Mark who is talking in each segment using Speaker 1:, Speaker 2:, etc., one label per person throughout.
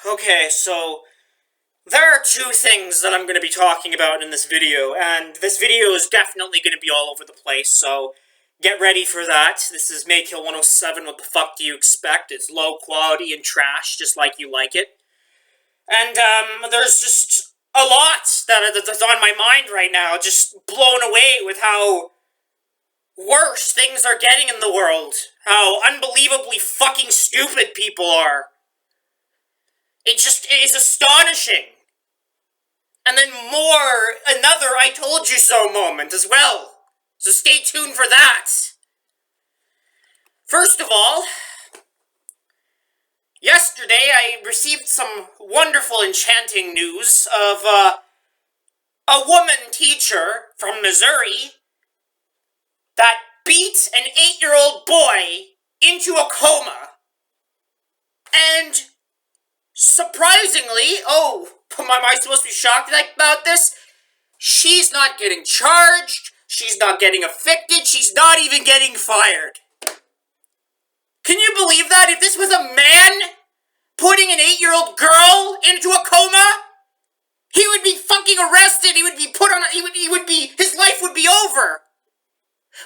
Speaker 1: Okay, so there are two things that I'm going to be talking about in this video, and this video is definitely going to be all over the place, so get ready for that. This is Maykill 107, what the fuck do you expect? It's low quality and trash, just like you like it. And, there's just a lot that's on my mind right now, just blown away with how worse things are getting in the world. How unbelievably fucking stupid people are. It is astonishing. And then another I told you so moment as well. So stay tuned for that. First of all, yesterday I received some wonderful, enchanting news of a woman teacher from Missouri that beat an 8-year-old boy into a coma. And surprisingly, am I supposed to be shocked about this? She's not getting charged, she's not getting affected, she's not even getting fired. Can you believe that? If this was a man putting an 8-year-old girl into a coma, he would be fucking arrested, he would be put on, his life would be over.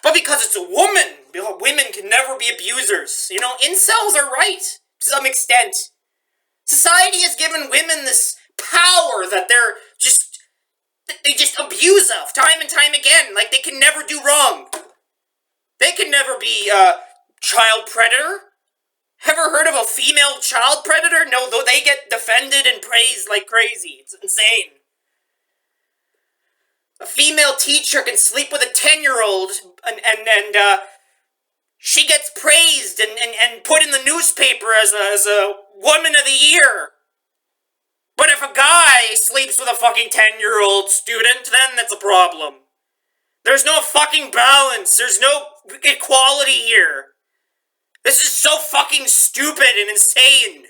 Speaker 1: But because it's a woman, women can never be abusers. You know, incels are right, to some extent. Society has given women this power that they just abuse of time and time again. Like, they can never do wrong. They can never be a child predator. Ever heard of a female child predator? No, though they get defended and praised like crazy. It's insane. A female teacher can sleep with a 10-year-old and she gets praised and put in the newspaper as a woman of the year. But if a guy sleeps with a fucking 10-year-old student, then that's a problem. There's no fucking balance. There's no equality here. This is so fucking stupid and insane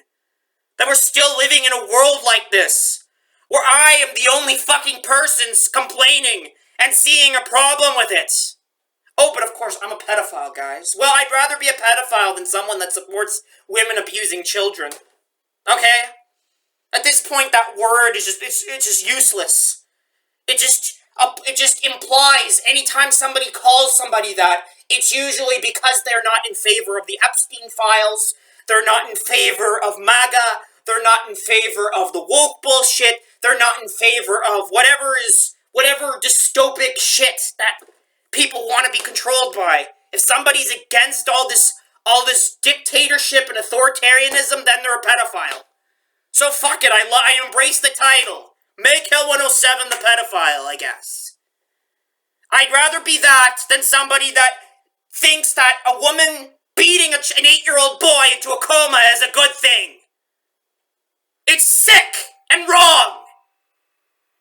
Speaker 1: that we're still living in a world like this, where I am the only fucking person complaining and seeing a problem with it. Oh, but of course, I'm a pedophile, guys. Well, I'd rather be a pedophile than someone that supports women abusing children. Okay? At this point, that word is just useless. It just implies anytime somebody calls somebody that, it's usually because they're not in favor of the Epstein files, they're not in favor of MAGA, they're not in favor of the woke bullshit, they're not in favor of whatever dystopic shit that people want to be controlled by. If somebody's against all this dictatorship and authoritarianism, then they're a pedophile. So fuck it, I embrace the title. Maykill 107 the pedophile, I guess. I'd rather be that than somebody that thinks that a woman beating an 8-year-old boy into a coma is a good thing. It's sick and wrong.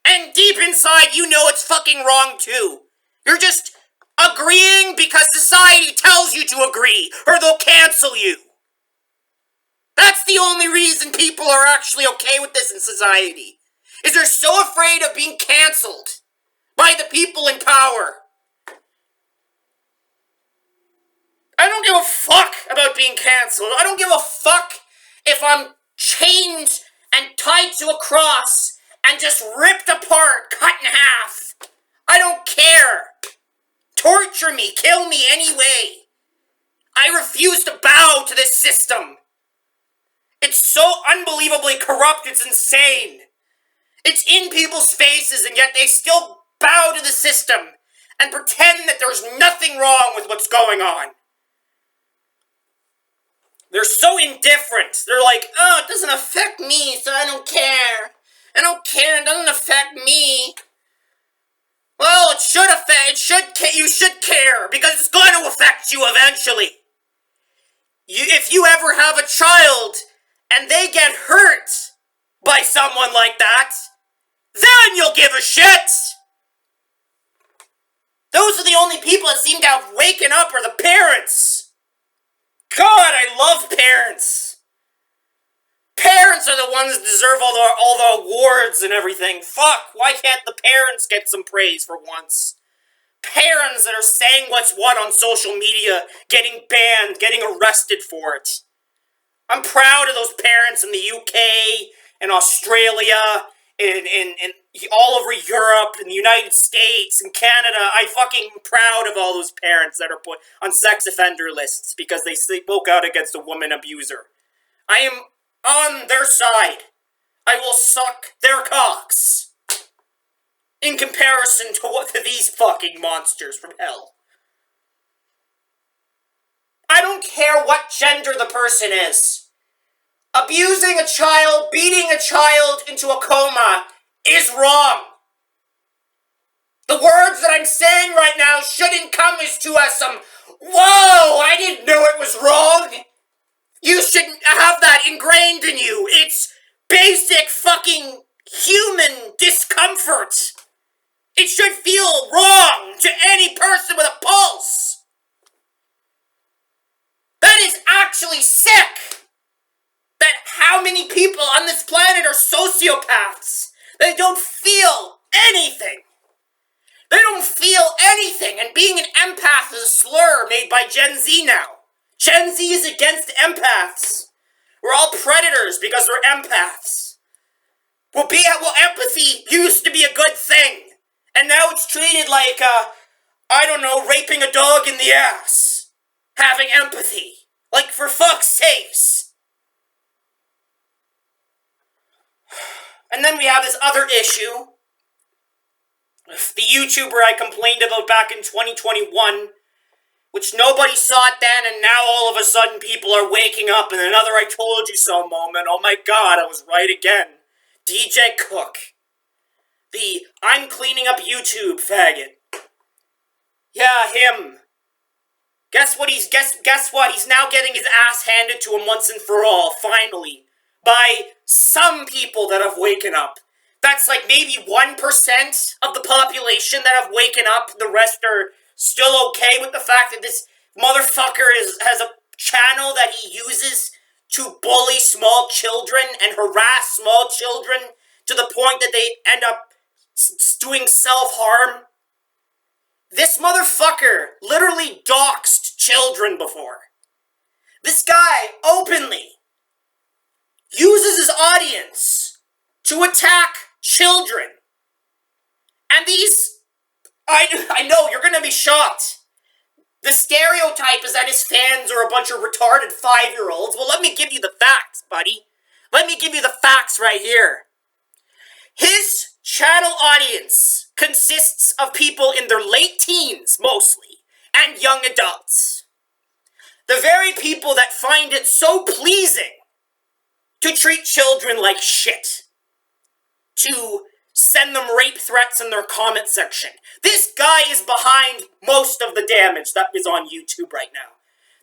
Speaker 1: And deep inside, you know it's fucking wrong too. You're just agreeing because society tells you to agree, or they'll cancel you. That's the only reason people are actually okay with this in society. Is they're so afraid of being cancelled by the people in power. I don't give a fuck about being cancelled. I don't give a fuck if I'm chained and tied to a cross and just ripped apart, cut in half. I don't care. Torture me, kill me anyway. I refuse to bow to this system. It's so unbelievably corrupt, it's insane. It's in people's faces, and yet they still bow to the system and pretend that there's nothing wrong with what's going on. They're so indifferent. They're like, oh, it doesn't affect me, so I don't care. I don't care, it doesn't affect me. Well, you should care, because it's going to affect you eventually. If you ever have a child, and they get hurt by someone like that, then you'll give a shit! Those are the only people that seem to have waken up are the parents. God, I love parents. Parents are the ones that deserve all the awards and everything. Fuck, why can't the parents get some praise for once? Parents that are saying what's what on social media, getting banned, getting arrested for it. I'm proud of those parents in the UK in Australia, in all over Europe, in the United States, in Canada. I'm fucking proud of all those parents that are put on sex offender lists because they spoke out against a woman abuser. I am on their side. I will suck their cocks in comparison to these fucking monsters from hell. I don't care what gender the person is. Abusing a child, beating a child into a coma is wrong. The words that I'm saying right now shouldn't come as to us some, whoa, I didn't know it was wrong. You shouldn't have that ingrained in you. It's basic fucking human discomfort. It should feel wrong to any person with a pulse. That is actually sick. That how many people on this planet are sociopaths. They don't feel anything. They don't feel anything. And being an empath is a slur made by Gen Z now. Gen Z is against empaths. We're all predators because we're empaths. Well, empathy used to be a good thing. And now it's treated like, raping a dog in the ass. Having empathy. Like, for fuck's sakes. And then we have this other issue. The YouTuber I complained about back in 2021, which nobody saw it then, and now all of a sudden people are waking up in another I told you so moment. Oh my god, I was right again. DJ Cook. The I'm cleaning up YouTube faggot. Yeah, him. Guess what? He's now getting his ass handed to him once and for all, finally. By some people that have waken up. That's like maybe 1% of the population that have waken up. The rest are still okay with the fact that this motherfucker has a channel that he uses to bully small children and harass small children to the point that they end up doing self-harm. This motherfucker literally doxed children before. This guy openly uses his audience to attack children. And these, I know, you're gonna be shocked. The stereotype is that his fans are a bunch of retarded 5-year-olds. Well, let me give you the facts, buddy. Let me give you the facts right here. His channel audience consists of people in their late teens, mostly, and young adults. The very people that find it so pleasing to treat children like shit. To send them rape threats in their comment section. This guy is behind most of the damage that is on YouTube right now.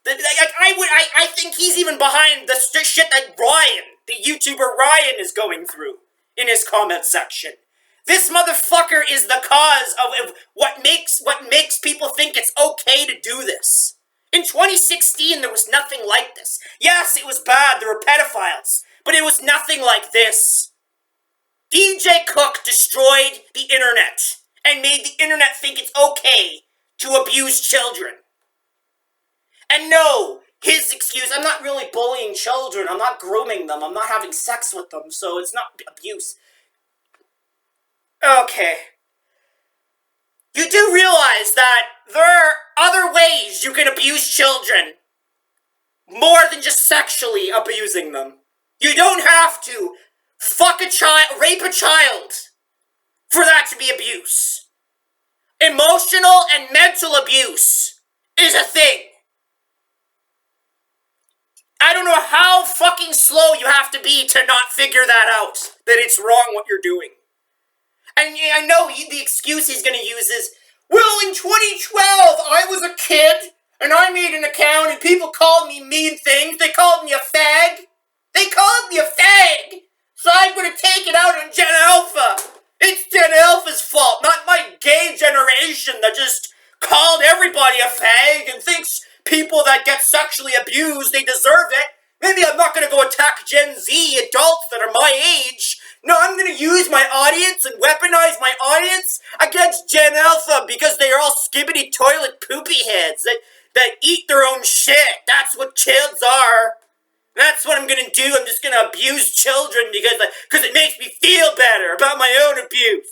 Speaker 1: I think he's even behind the shit that Ryan, the YouTuber Ryan, is going through in his comment section. This motherfucker is the cause of what makes people think it's okay to do this. In 2016, there was nothing like this. Yes, it was bad, there were pedophiles, but it was nothing like this. DJ Cook destroyed the internet and made the internet think it's okay to abuse children. And no, his excuse, I'm not really bullying children, I'm not grooming them, I'm not having sex with them, so it's not abuse. Okay. You do realize that there are other ways you can abuse children more than just sexually abusing them. You don't have to fuck a child, rape a child for that to be abuse. Emotional and mental abuse is a thing. I don't know how fucking slow you have to be to not figure that out, that it's wrong what you're doing. And I know the excuse he's going to use is, well, in 2012, I was a kid, and I made an account, and people called me mean things. They called me a fag. They called me a fag. So I'm going to take it out on Gen Alpha. It's Gen Alpha's fault, not my gay generation that just called everybody a fag and thinks people that get sexually abused, they deserve it. Maybe I'm not going to go attack Gen Z adults that are my age. No, I'm going to use my audience and weaponize my audience against Gen Alpha because they are all skibbity toilet poopy heads that eat their own shit. That's what kids are. That's what I'm gonna do. I'm just gonna abuse children because it makes me feel better about my own abuse.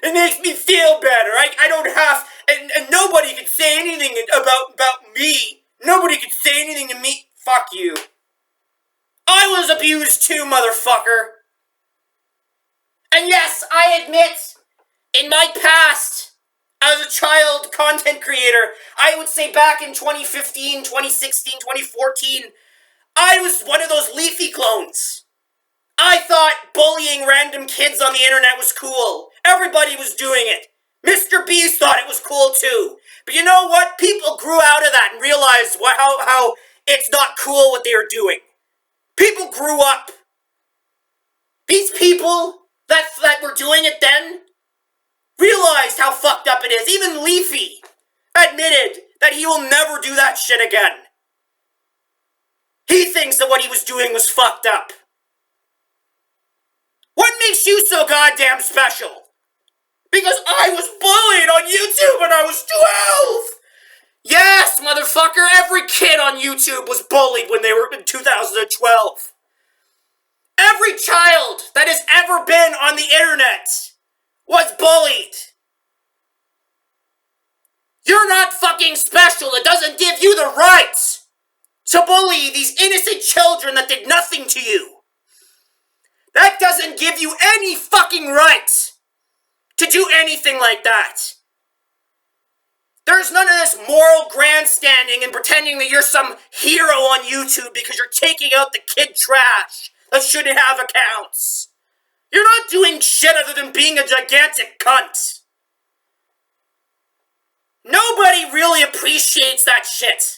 Speaker 1: It makes me feel better. I don't have, and nobody can say anything about me. Nobody can say anything to me. Fuck you. I was abused too, motherfucker. And yes, I admit, in my past, as a child content creator, I would say back in 2015, 2016, 2014, I was one of those Leafy clones. I thought bullying random kids on the internet was cool. Everybody was doing it. Mr. Beast thought it was cool too. But you know what? People grew out of that and realized how it's not cool what they are doing. People grew up. These people that were doing it then realized how fucked up it is. Even Leafy admitted that he will never do that shit again. He thinks that what he was doing was fucked up. What makes you so goddamn special? Because I was bullied on YouTube when I was 12! Yes, motherfucker, every kid on YouTube was bullied when they were in 2012. Every child that has ever been on the internet was bullied. You're not fucking special. It doesn't give you the right to bully these innocent children that did nothing to you. That doesn't give you any fucking right to do anything like that. There's none of this moral grandstanding and pretending that you're some hero on YouTube because you're taking out the kid trash that shouldn't have accounts. You're not doing shit other than being a gigantic cunt. Nobody really appreciates that shit.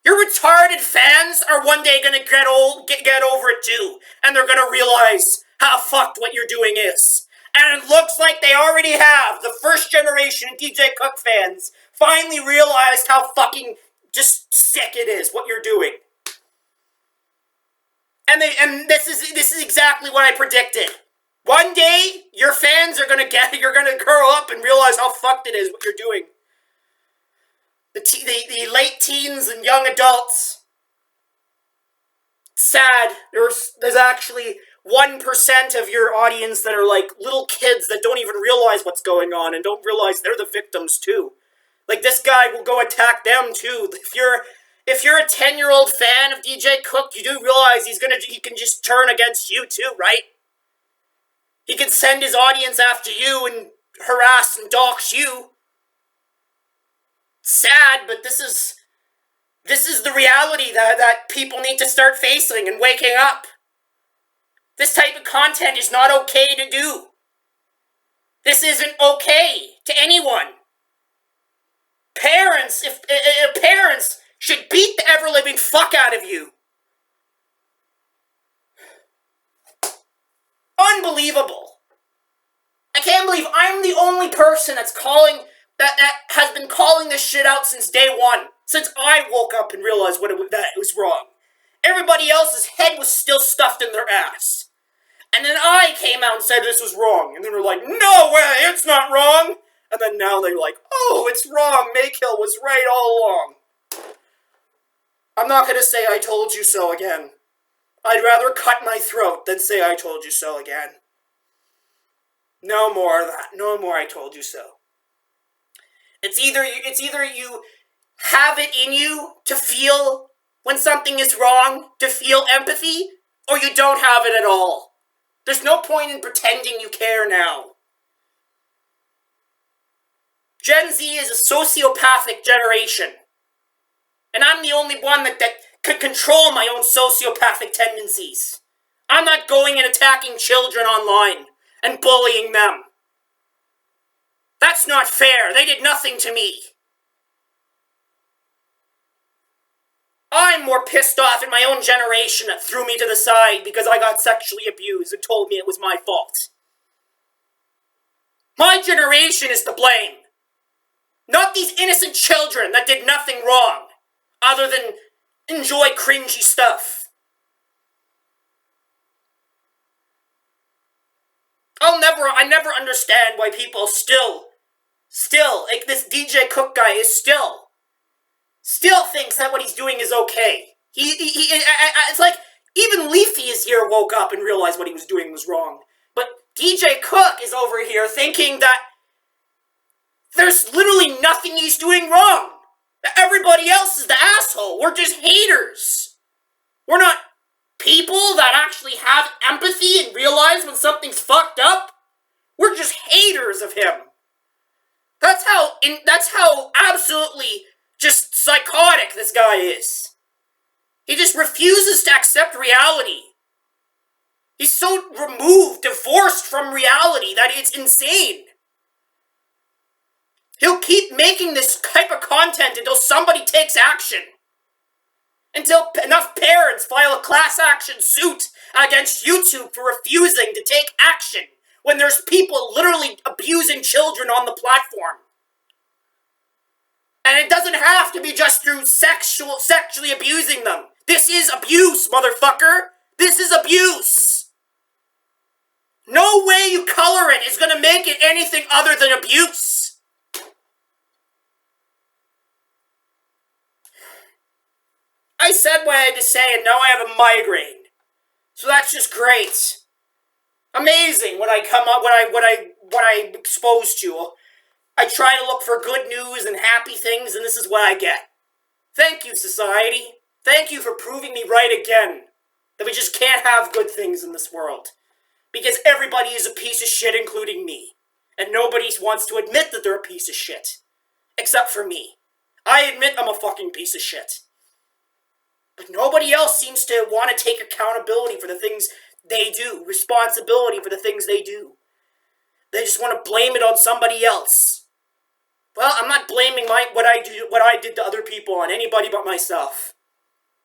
Speaker 1: Your retarded fans are one day gonna get over it too, and they're gonna realize how fucked what you're doing is. And it looks like they already have. The first generation DJ Cook fans finally realized how fucking just sick it is what you're doing. And this is exactly what I predicted. One day your fans are you're gonna grow up and realize how fucked it is what you're doing. The late teens and young adults. Sad. There's actually 1% of your audience that are like little kids that don't even realize what's going on and don't realize they're the victims too. Like this guy will go attack them too. If you're a 10-year-old fan of DJ Cook, you do realize he can just turn against you too, right? He can send his audience after you and harass and dox you. Sad, but this is the reality that people need to start facing and waking up. This type of content is not okay to do. This isn't okay to anyone. Parents, if parents should beat the ever-living fuck out of you. Unbelievable. I can't believe I'm the only person that's that has been calling this shit out since day one. Since I woke up and realized that it was wrong. Everybody else's head was still stuffed in their ass. And then I came out and said this was wrong. And then they're like, no way, it's not wrong. And then now they're like, oh, it's wrong. Maykill was right all along. I'm not going to say I told you so again. I'd rather cut my throat than say I told you so again. No more of that. No more I told you so. It's either you have it in you to feel when something is wrong, to feel empathy, or you don't have it at all. There's no point in pretending you care now. Gen Z is a sociopathic generation. And I'm the only one that could control my own sociopathic tendencies. I'm not going and attacking children online and bullying them. That's not fair. They did nothing to me. I'm more pissed off at my own generation that threw me to the side because I got sexually abused and told me it was my fault. My generation is to blame. Not these innocent children that did nothing wrong other than enjoy cringy stuff. I never understand why people still, like this DJ Cook guy is still thinks that what he's doing is okay. It's like even Leafy is here woke up and realized what he was doing was wrong. But DJ Cook is over here thinking that there's literally nothing he's doing wrong. Everybody else is the asshole. We're just haters. We're not people that actually have empathy and realize when something's fucked up. We're just haters of him. That's how absolutely just psychotic this guy is. He just refuses to accept reality. He's so removed, divorced from reality that it's insane. He'll keep making this type of content until somebody takes action. Until enough parents file a class action suit against YouTube for refusing to take action when there's people literally abusing children on the platform. And it doesn't have to be just through sexually abusing them. This is abuse, motherfucker. This is abuse. No way you color it is gonna make it anything other than abuse. I said what I had to say and now I have a migraine. So that's just great. Amazing what I'm exposed to. I try to look for good news and happy things and this is what I get. Thank you, society. Thank you for proving me right again. That we just can't have good things in this world. Because everybody is a piece of shit, including me. And nobody wants to admit that they're a piece of shit. Except for me. I admit I'm a fucking piece of shit. But nobody else seems to want to take accountability for the things they do. Responsibility for the things they do. They just want to blame it on somebody else. Well, I'm not blaming what I did to other people on anybody but myself.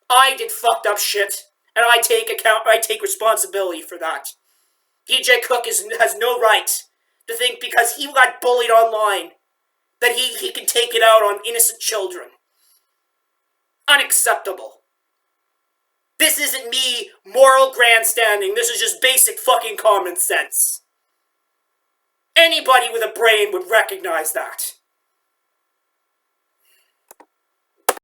Speaker 1: I did fucked up shit, and I take responsibility for that. DJ Cook has no right to think because he got bullied online that he can take it out on innocent children. Unacceptable. This isn't me moral grandstanding, this is just basic fucking common sense. Anybody with a brain would recognize that.